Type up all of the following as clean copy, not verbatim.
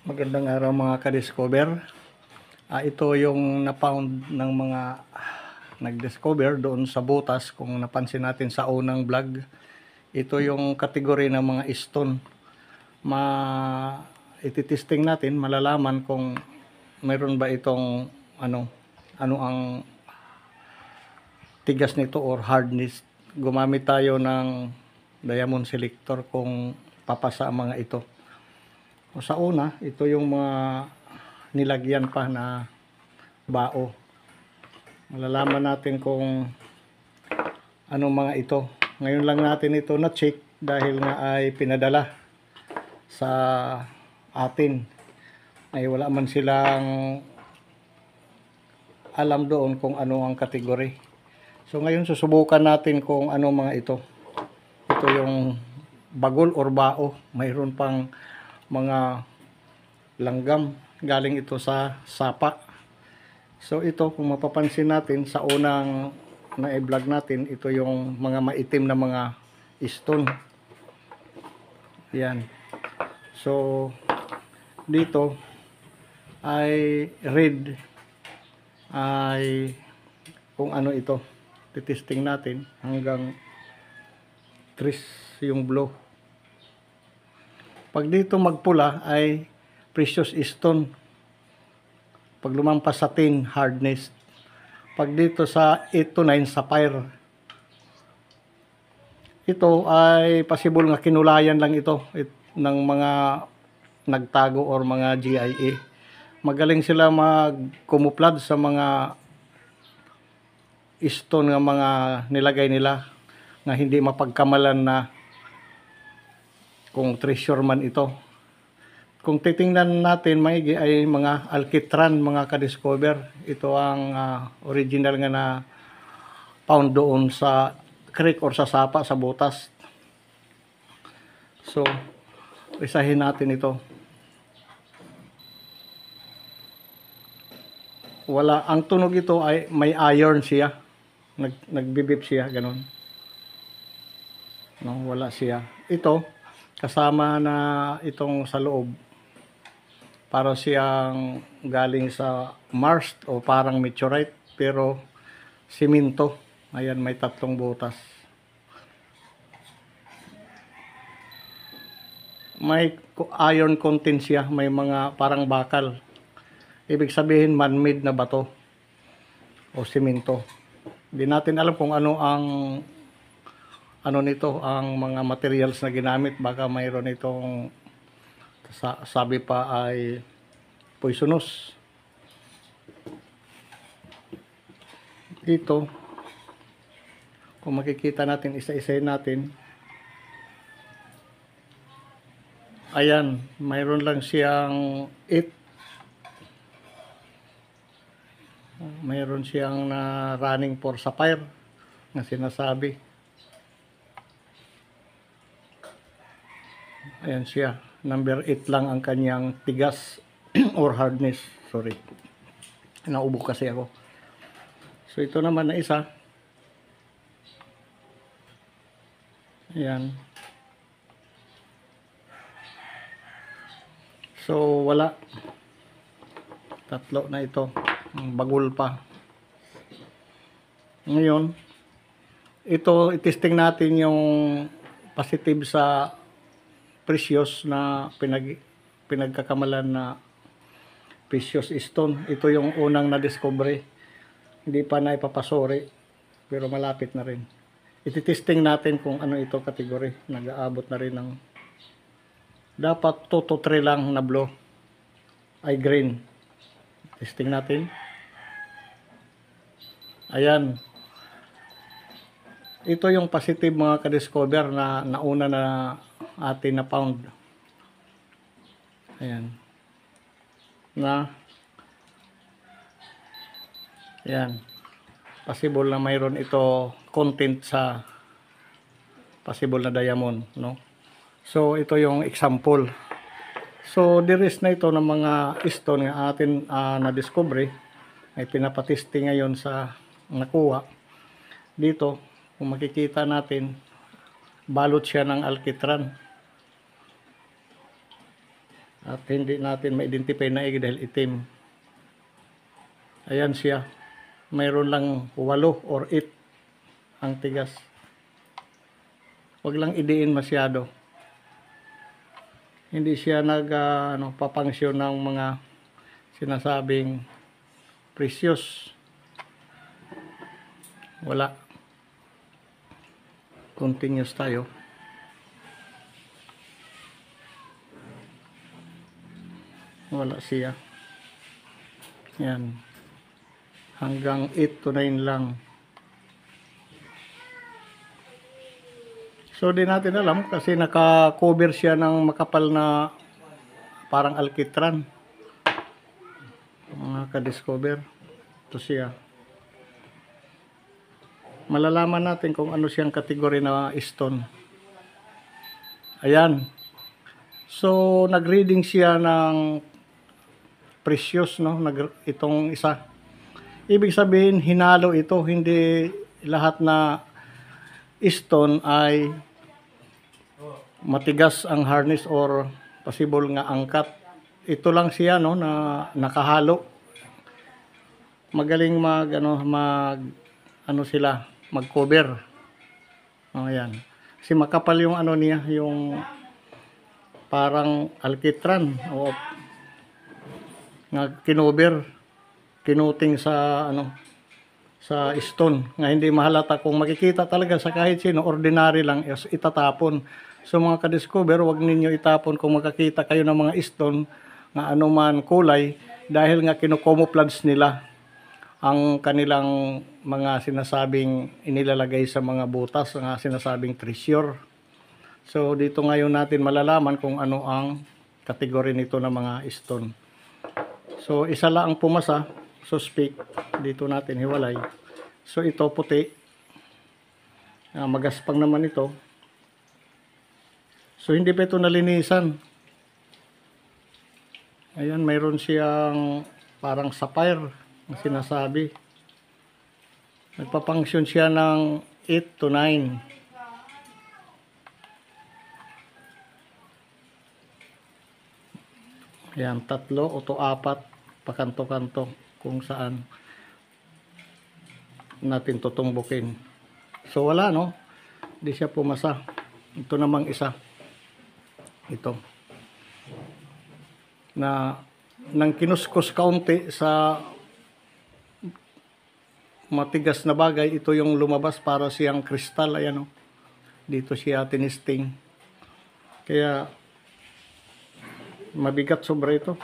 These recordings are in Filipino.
Magandang araw mga ka-discover. Ito yung na-found ng mga nag-discover doon sa butas. Kung napansin natin sa unang vlog, ito yung kategory ng mga stone. Ititesting natin, malalaman kung mayroon ba itong ano ang tigas nito or hardness. Gumamit tayo ng diamond selector kung papasa ang mga ito. Sa una, ito yung mga nilagyan pa na bao. Malalaman natin kung anong mga ito. Ngayon lang natin ito na-check dahil nga ay pinadala sa atin. Ay wala man silang alam doon kung ano ang kategory. So ngayon susubukan natin kung ano mga ito. Ito yung bagol or bao. Mayroon pang mga langgam, galing ito sa sapa. So ito, kung mapapansin natin sa unang na-vlog natin, ito yung mga maitim na mga stone. Yan. So dito ay red, ay kung ano ito, titesting natin hanggang 3 yung blow. Pag dito magpula ay precious stone. Pag lumampas sa 10, hardness. Pag dito sa 8 to 9, sapphire. Ito ay possible nga kinulayan lang ito ng mga nagtago or mga GIA. Magaling sila magkumuplad sa mga stone nga mga nilagay nila na hindi mapagkamalan na kung treasure man ito. Kung titingnan natin maigi ay mga alkitran, mga ka-discover. Ito ang original nga na found doon sa creek or sa sapa, sa butas. So, isahin natin ito. Wala, ang tunog ito ay may iron siya. Nagbibip siya, ganun. No, wala siya. Ito, kasama na itong sa loob, para siyang galing sa Mars o parang meteorite pero simento. Ayan, may 3 butas. May iron content siya, may mga parang bakal. Ibig sabihin man-made na bato o simento. Hindi natin alam kung ano ang nito, ang mga materials na ginamit. Baka mayroon itong sabi pa ay poisonous. Dito, kung makikita natin, isa-isahin natin, ayan, mayroon lang siyang 8. Mayroon siyang na running for sapphire na sinasabi. Ayan siya. Number 8 lang ang kanyang tigas or hardness. Sorry. Naubo kasi ako. So ito naman na isa. Ayan. So wala. 3 na ito. Bagol pa. Ngayon, ito itesting natin yung positive sa precious na pinagkakamalan na precious stone. Ito yung unang na-discovery. Hindi pa na ipapasori, pero malapit na rin. Ititesting natin kung ano ito kategory. Nag-aabot na rin ng dapat 2 to 3 lang na blow ay green. Testing natin. Ayan. Ito yung positive mga ka-discover na nauna na atin na found. Ayan. Ayan. Possible na mayroon ito content sa possible na diamond, no? So ito yung example. So the rest na ito ng mga stone nga atin na-discover ay pinapatesting ngayon sa nakuha. Dito, kung makikita natin, balot siya ng alkitran. At hindi natin ma-identify na dahil itim. Ayan siya. Mayroon lang 8 or 8 ang tigas. Huwag lang idiin masyado. Hindi siya papangsyon ng mga sinasabing precious. Wala. Continuous tayo. Wala siya. Yan. Hanggang 8 to 9 lang. So, di natin alam kasi naka-cover siya ng makapal na parang alkitran. Mga ka-discover. Ito siya. Malalaman natin kung ano siyang kategory na stone. Ayan. So, nag-reading siya ng precious, no? Itong isa. Ibig sabihin, hinalo ito. Hindi lahat na stone ay matigas ang hardness or possible nga angkat. Ito lang siya, no, na nakahalo. Magaling mag-cover. Ayan. Kasi makapal yung niya, yung parang alkitran o nga kinover, kinuting sa sa stone nga hindi mahalata. Kung makikita talaga sa kahit sino, ordinary lang, itatapon. So mga ka-discover, wag ninyo itapon kung makakita kayo ng mga stone nga anuman kulay, dahil nga kino-camouflage nila ang kanilang mga sinasabing inilalagay sa mga butas, nga sinasabing treasure. So dito ngayon natin malalaman kung ano ang kategory nito ng mga stone. So isa lang ang pumasa, suspect, dito natin hiwalay. So ito puti, magaspang naman ito. So hindi pa ito nalinisan. Ayan, mayroon siyang parang sapphire na sinasabi. Nagpapangsyon siya ng 8 to 9. Ayan, 3 o to 4 pakanto-kanto kung saan natin tutumbukin. So wala, no? Hindi siya pumasa. Ito namang isa. Ito. Na nang kinuskus kaunti sa matigas na bagay, ito yung lumabas para siyang kristal. Ayan, no? Dito siya tinisting. Kaya mabigat sobra ito.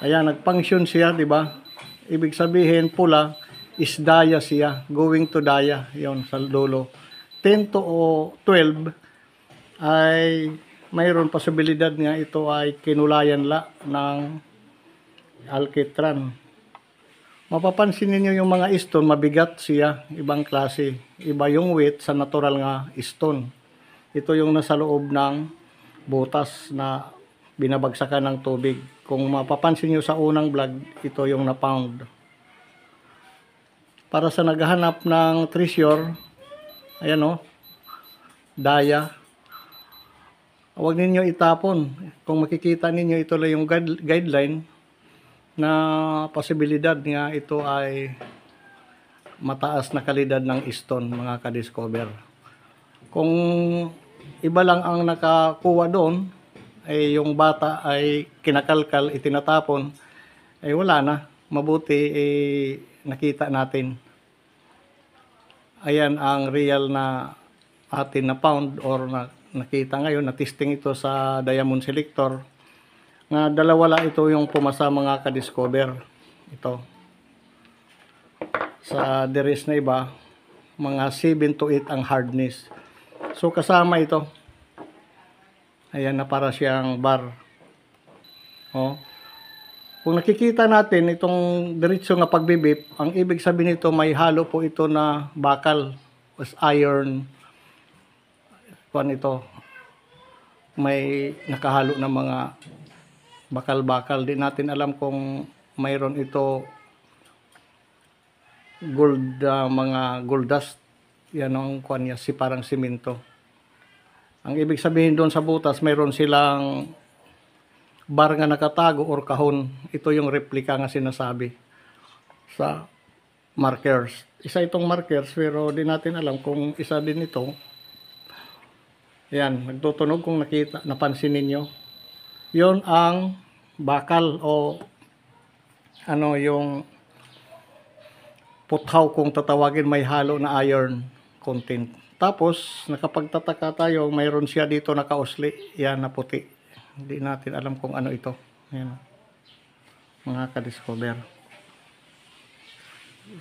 Ayan, nagpangsyon siya, di ba? Ibig sabihin, pula is daya siya, going to daya, yon sa dulo. 10 to o 12 ay mayroon posibilidad nga ito ay kinulayan ng alkitran. Mapapansin niyo yung mga stone, mabigat siya, ibang klase. Iba yung weight sa natural nga stone. Ito yung nasa loob ng butas na binabagsakan ng tubig. Kung mapapansin niyo sa unang vlog, ito yung na-pound. Para sa naghahanap ng treasure, ayan, o, daya. Huwag ninyo itapon. Kung makikita ninyo, ito lang yung guideline na posibilidad nga ito ay mataas na kalidad ng stone, mga ka-discover. Kung iba lang ang nakakuha doon, ay yung bata ay kinakalkal, itinatapon, ay wala na. Mabuti nakita natin. Ayan ang real na atin na pound or nakita ngayon, na-testing ito sa diamond selector. Nga dalawa ito yung pumasa, mga ka-discover. Ito. Sa deres na iba, mga 7 to 8 ang hardness. So kasama ito. Ayan na para siyang bar. Oh. Kung nakikita natin itong diretso nga pagbibip, ang ibig sabihin nito may halo po ito na bakal, was iron. Kuan ito. May nakahalo na mga bakal-bakal. Di natin alam kung mayroon ito gold, mga gold dust. Yan ang kuan niya, si parang simento. Ang ibig sabihin doon sa butas, mayroon silang bar nga nakatago or kahon. Ito yung replica nga sinasabi sa markers. Isa itong markers pero di natin alam kung isa din ito. Yan, nagtutunog kung napansin ninyo. Yon ang bakal o ano yung puthaw kung tatawagin, may halo na iron content. Tapos nakapagtataka tayo, mayroon siya dito nakausli, yan na puti. Hindi natin alam kung ano ito. Yan, mga ka-discover.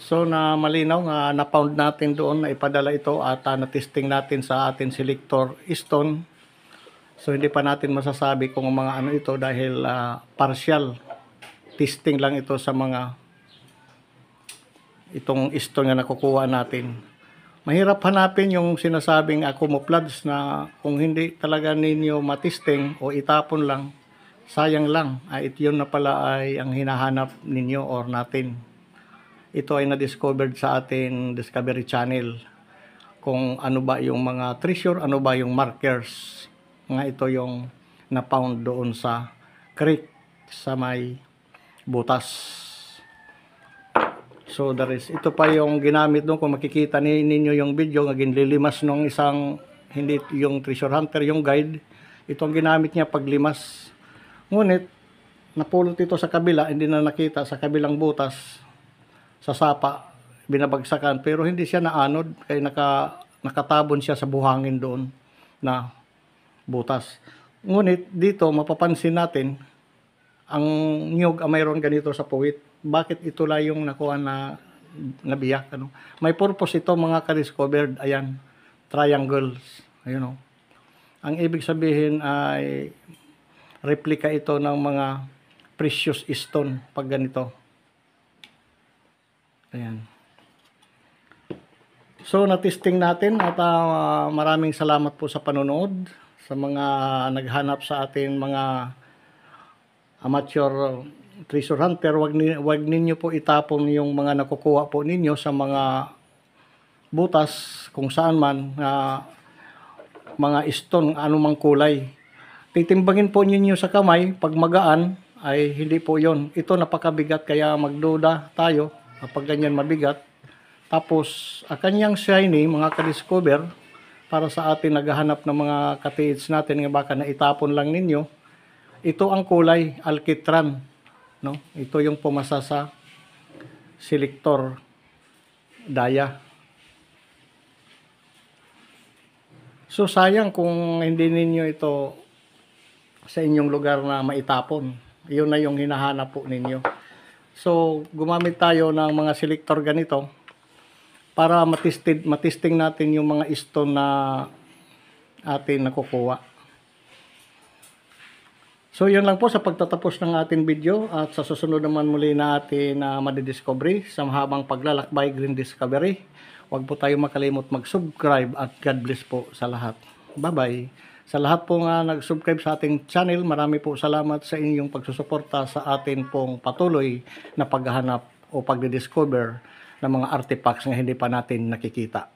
So na malinaw nga na-found natin doon na ipadala ito at na-testing natin sa atin selector stone. So hindi pa natin masasabi kung mga ano ito dahil partial testing lang ito sa mga itong stone nga nakukuha natin. Mahirap hanapin yung sinasabing camouflage na kung hindi talaga ninyo matesting o itapon lang, sayang lang. Yun na pala ay ang hinahanap ninyo or natin. Ito ay na-discovered sa ating Discovery Channel. Kung ano ba yung mga treasure, ano ba yung markers. Nga ito yung na-found doon sa creek sa may butas. So ito pa yung ginamit doon. Kung makikita ninyo yung video, ginlilimas nung isang, hindi yung treasure hunter, yung guide. Ito ang ginamit niya paglimas. Ngunit, napulot ito sa kabila, hindi na nakita sa kabilang butas. Sa sapa, binabagsakan, pero hindi siya naanod, kaya nakatabon siya sa buhangin doon na butas. Ngunit dito mapapansin natin ang niyog mayroon ganito sa puwit. Bakit ito lang yung nakuha na nabiyak? Ano? May purpose ito mga ka-discovered. Ayan, triangles. Ayun, oh. Ang ibig sabihin ay replica ito ng mga precious stone pag ganito. Ayan. So, na-testing natin at maraming salamat po sa panonood. Sa mga naghanap sa atin mga amateur treasure hunter, wag ninyo po itapon yung mga nakukuha po ninyo sa mga butas kung saan man mga stone anumang kulay. Titimbangin po ninyo sa kamay, pag magaan ay hindi po yon. Ito napakabigat kaya magduda tayo kapag ganyan mabigat. Tapos kanyang shiny mga ka-discover para sa atin naghahanap ng mga katiits natin nga baka naitapon lang ninyo. Ito ang kulay alkitran, no? Ito yung pumasa sa selector daya. So sayang kung hindi ninyo ito sa inyong lugar na maitapon. Iyon na yung hinahanap po ninyo. So gumamit tayo ng mga selector ganito para matesting natin yung mga stone na atin nakukuha. So yun lang po sa pagtatapos ng ating video at sa susunod naman muli na atin madidiscovery sa mahabang paglalakbay Green Discovery. Huwag po tayo makalimot mag-subscribe at God bless po sa lahat. Bye-bye. Sa lahat po nga nag-subscribe sa ating channel, marami po salamat sa inyong pagsusuporta sa atin pong patuloy na paghahanap o pagdidiscover ng mga artifacts na hindi pa natin nakikita.